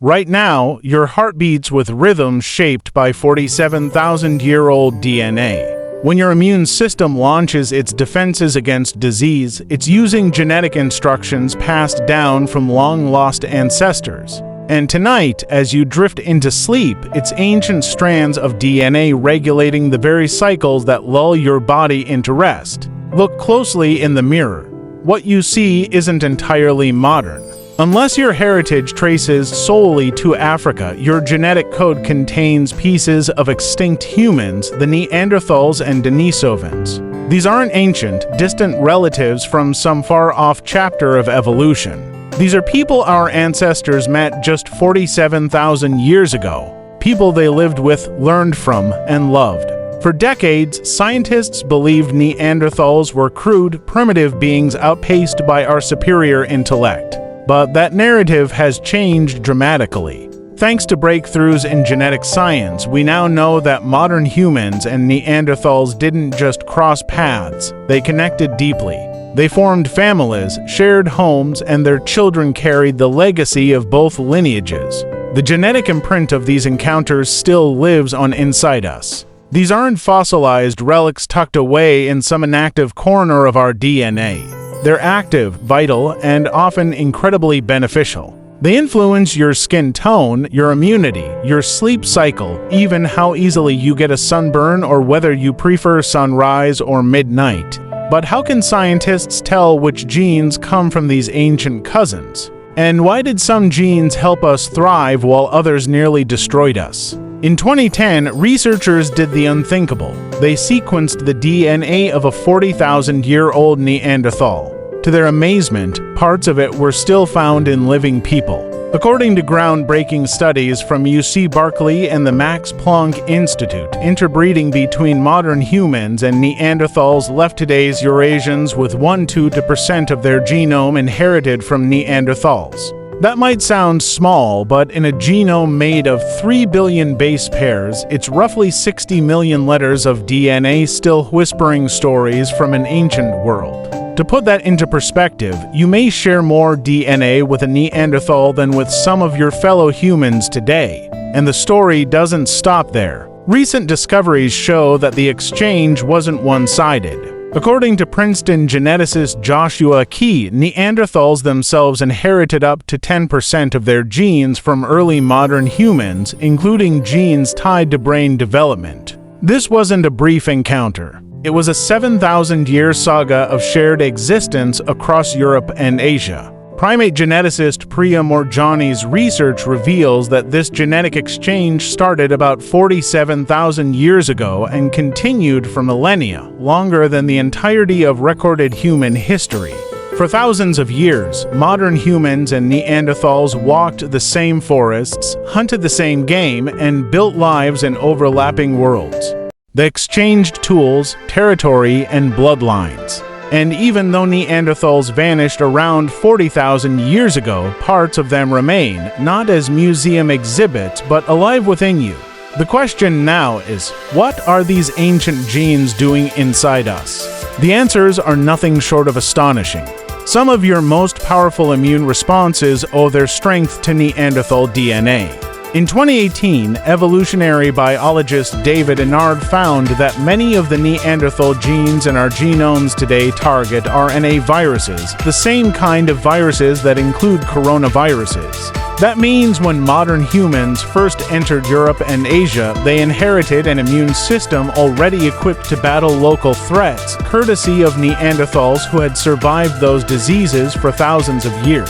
Right now, your heart beats with rhythms shaped by 47,000-year-old DNA. When your immune system launches its defenses against disease, it's using genetic instructions passed down from long-lost ancestors. And tonight, as you drift into sleep, it's ancient strands of DNA regulating the very cycles that lull your body into rest. Look closely in the mirror. What you see isn't entirely modern. Unless your heritage traces solely to Africa, your genetic code contains pieces of extinct humans, the Neanderthals and Denisovans. These aren't ancient, distant relatives from some far-off chapter of evolution. These are people our ancestors met just 47,000 years ago, people they lived with, learned from, and loved. For decades, scientists believed Neanderthals were crude, primitive beings outpaced by our superior intellect. But that narrative has changed dramatically. Thanks to breakthroughs in genetic science, we now know that modern humans and Neanderthals didn't just cross paths, they connected deeply. They formed families, shared homes, and their children carried the legacy of both lineages. The genetic imprint of these encounters still lives on inside us. These aren't fossilized relics tucked away in some inactive corner of our DNA. They're active, vital, and often incredibly beneficial. They influence your skin tone, your immunity, your sleep cycle, even how easily you get a sunburn or whether you prefer sunrise or midnight. But how can scientists tell which genes come from these ancient cousins? And why did some genes help us thrive while others nearly destroyed us? In 2010, researchers did the unthinkable. They sequenced the DNA of a 40,000-year-old Neanderthal. To their amazement, parts of it were still found in living people. According to groundbreaking studies from UC Berkeley and the Max Planck Institute, interbreeding between modern humans and Neanderthals left today's Eurasians with 1–2% of their genome inherited from Neanderthals. That might sound small, but in a genome made of 3 billion base pairs, it's roughly 60 million letters of DNA still whispering stories from an ancient world. To put that into perspective, you may share more DNA with a Neanderthal than with some of your fellow humans today. And the story doesn't stop there. Recent discoveries show that the exchange wasn't one-sided. According to Princeton geneticist Joshua Key, Neanderthals themselves inherited up to 10% of their genes from early modern humans, including genes tied to brain development. This wasn't a brief encounter. It was a 7,000-year saga of shared existence across Europe and Asia. Primate geneticist Priya Moorjani's research reveals that this genetic exchange started about 47,000 years ago and continued for millennia, longer than the entirety of recorded human history. For thousands of years, modern humans and Neanderthals walked the same forests, hunted the same game, and built lives in overlapping worlds. They exchanged tools, territory, and bloodlines. And even though Neanderthals vanished around 40,000 years ago, parts of them remain, not as museum exhibits, but alive within you. The question now is, what are these ancient genes doing inside us? The answers are nothing short of astonishing. Some of your most powerful immune responses owe their strength to Neanderthal DNA. In 2018, evolutionary biologist David Inard found that many of the Neanderthal genes in our genomes today target RNA viruses, the same kind of viruses that include coronaviruses. That means when modern humans first entered Europe and Asia, they inherited an immune system already equipped to battle local threats, courtesy of Neanderthals who had survived those diseases for thousands of years.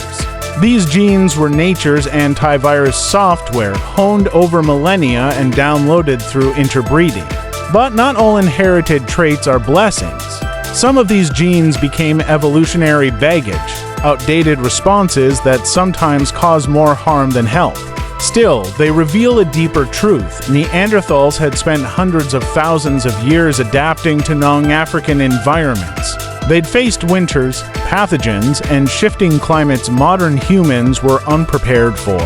These genes were nature's antivirus software, honed over millennia and downloaded through interbreeding. But not all inherited traits are blessings. Some of these genes became evolutionary baggage, outdated responses that sometimes cause more harm than help. Still, they reveal a deeper truth. Neanderthals had spent hundreds of thousands of years adapting to non-African environments. They'd faced winters, pathogens, and shifting climates modern humans were unprepared for.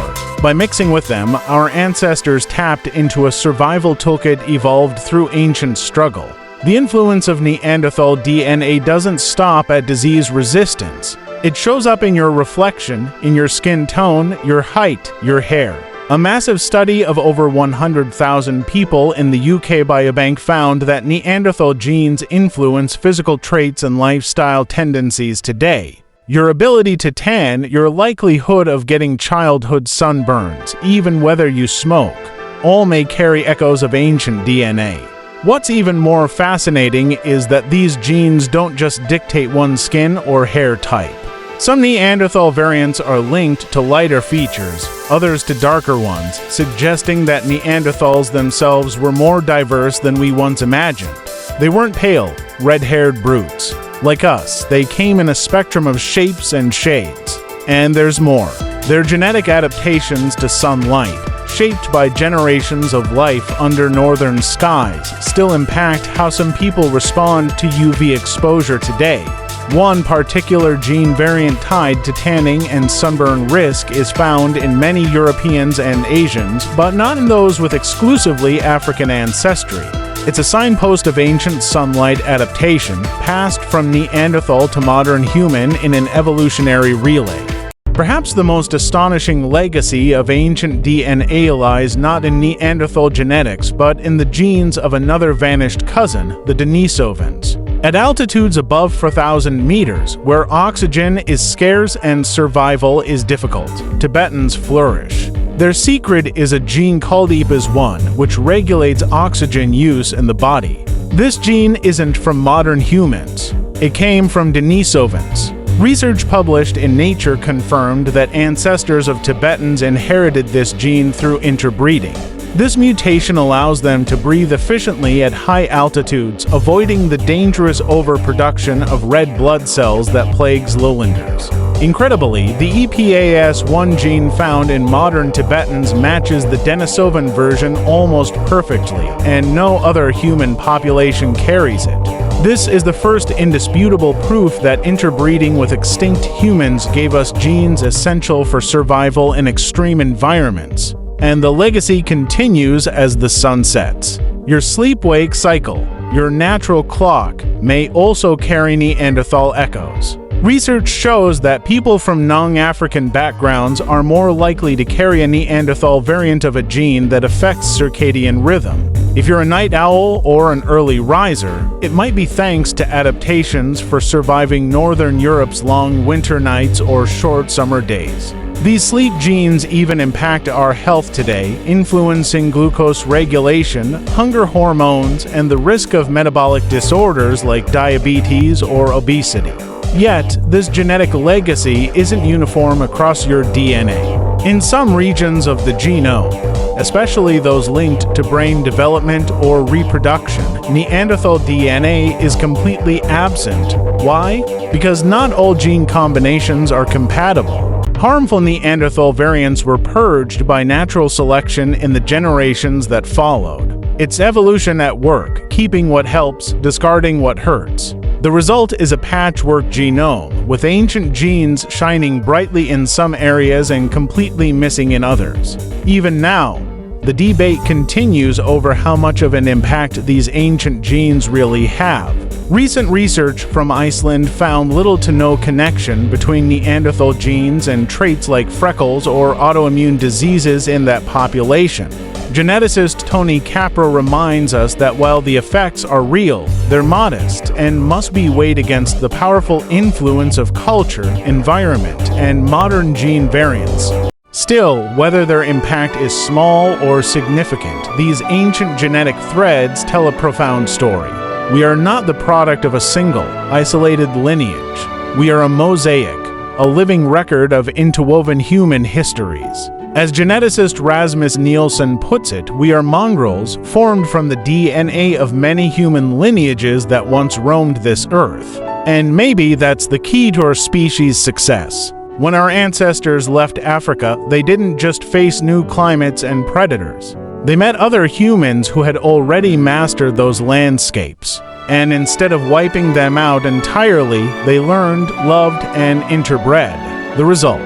By mixing with them, our ancestors tapped into a survival toolkit evolved through ancient struggle. The influence of Neanderthal DNA doesn't stop at disease resistance. It shows up in your reflection, in your skin tone, your height, your hair. A massive study of over 100,000 people in the UK Biobank found that Neanderthal genes influence physical traits and lifestyle tendencies today. Your ability to tan, your likelihood of getting childhood sunburns, even whether you smoke, all may carry echoes of ancient DNA. What's even more fascinating is that these genes don't just dictate one's skin or hair type. Some Neanderthal variants are linked to lighter features, others to darker ones, suggesting that Neanderthals themselves were more diverse than we once imagined. They weren't pale, red-haired brutes. Like us, they came in a spectrum of shapes and shades. And there's more. Their genetic adaptations to sunlight, shaped by generations of life under northern skies, still impact how some people respond to UV exposure today. One particular gene variant tied to tanning and sunburn risk is found in many Europeans and Asians, but not in those with exclusively African ancestry. It's a signpost of ancient sunlight adaptation, passed from Neanderthal to modern human in an evolutionary relay. Perhaps the most astonishing legacy of ancient DNA lies not in Neanderthal genetics, but in the genes of another vanished cousin, the Denisovans. At altitudes above 4,000 meters, where oxygen is scarce and survival is difficult, Tibetans flourish. Their secret is a gene called EPAS1, which regulates oxygen use in the body. This gene isn't from modern humans. It came from Denisovans. Research published in Nature confirmed that ancestors of Tibetans inherited this gene through interbreeding. This mutation allows them to breathe efficiently at high altitudes, avoiding the dangerous overproduction of red blood cells that plagues lowlanders. Incredibly, the EPAS1 gene found in modern Tibetans matches the Denisovan version almost perfectly, and no other human population carries it. This is the first indisputable proof that interbreeding with extinct humans gave us genes essential for survival in extreme environments. And the legacy continues as the sun sets. Your sleep-wake cycle, your natural clock, may also carry Neanderthal echoes. Research shows that people from non-African backgrounds are more likely to carry a Neanderthal variant of a gene that affects circadian rhythm. If you're a night owl or an early riser, it might be thanks to adaptations for surviving Northern Europe's long winter nights or short summer days. These sleep genes even impact our health today, influencing glucose regulation, hunger hormones, and the risk of metabolic disorders like diabetes or obesity. Yet, this genetic legacy isn't uniform across your DNA. In some regions of the genome, especially those linked to brain development or reproduction, Neanderthal DNA is completely absent. Why? Because not all gene combinations are compatible. Harmful Neanderthal variants were purged by natural selection in the generations that followed. It's evolution at work, keeping what helps, discarding what hurts. The result is a patchwork genome, with ancient genes shining brightly in some areas and completely missing in others. Even now, the debate continues over how much of an impact these ancient genes really have. Recent research from Iceland found little to no connection between Neanderthal genes and traits like freckles or autoimmune diseases in that population. Geneticist Tony Capra reminds us that while the effects are real, they're modest and must be weighed against the powerful influence of culture, environment, and modern gene variants. Still, whether their impact is small or significant, these ancient genetic threads tell a profound story. We are not the product of a single, isolated lineage. We are a mosaic, a living record of interwoven human histories. As geneticist Rasmus Nielsen puts it, we are mongrels formed from the DNA of many human lineages that once roamed this earth. And maybe that's the key to our species' success. When our ancestors left Africa, they didn't just face new climates and predators. They met other humans who had already mastered those landscapes. And instead of wiping them out entirely, they learned, loved, and interbred. The result: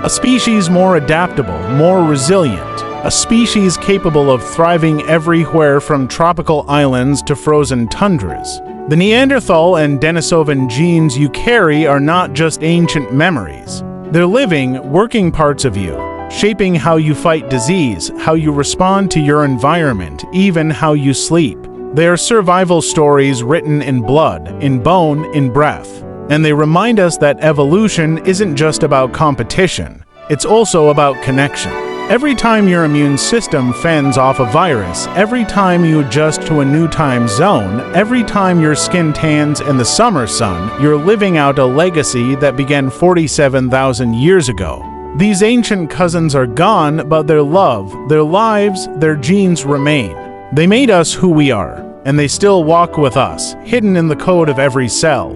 a species more adaptable, more resilient, a species capable of thriving everywhere from tropical islands to frozen tundras. The Neanderthal and Denisovan genes you carry are not just ancient memories. They're living, working parts of you, shaping how you fight disease, how you respond to your environment, even how you sleep. They are survival stories written in blood, in bone, in breath. And they remind us that evolution isn't just about competition, it's also about connection. Every time your immune system fends off a virus, every time you adjust to a new time zone, every time your skin tans in the summer sun, you're living out a legacy that began 47,000 years ago. These ancient cousins are gone, but their love, their lives, their genes remain. They made us who we are, and they still walk with us, hidden in the code of every cell.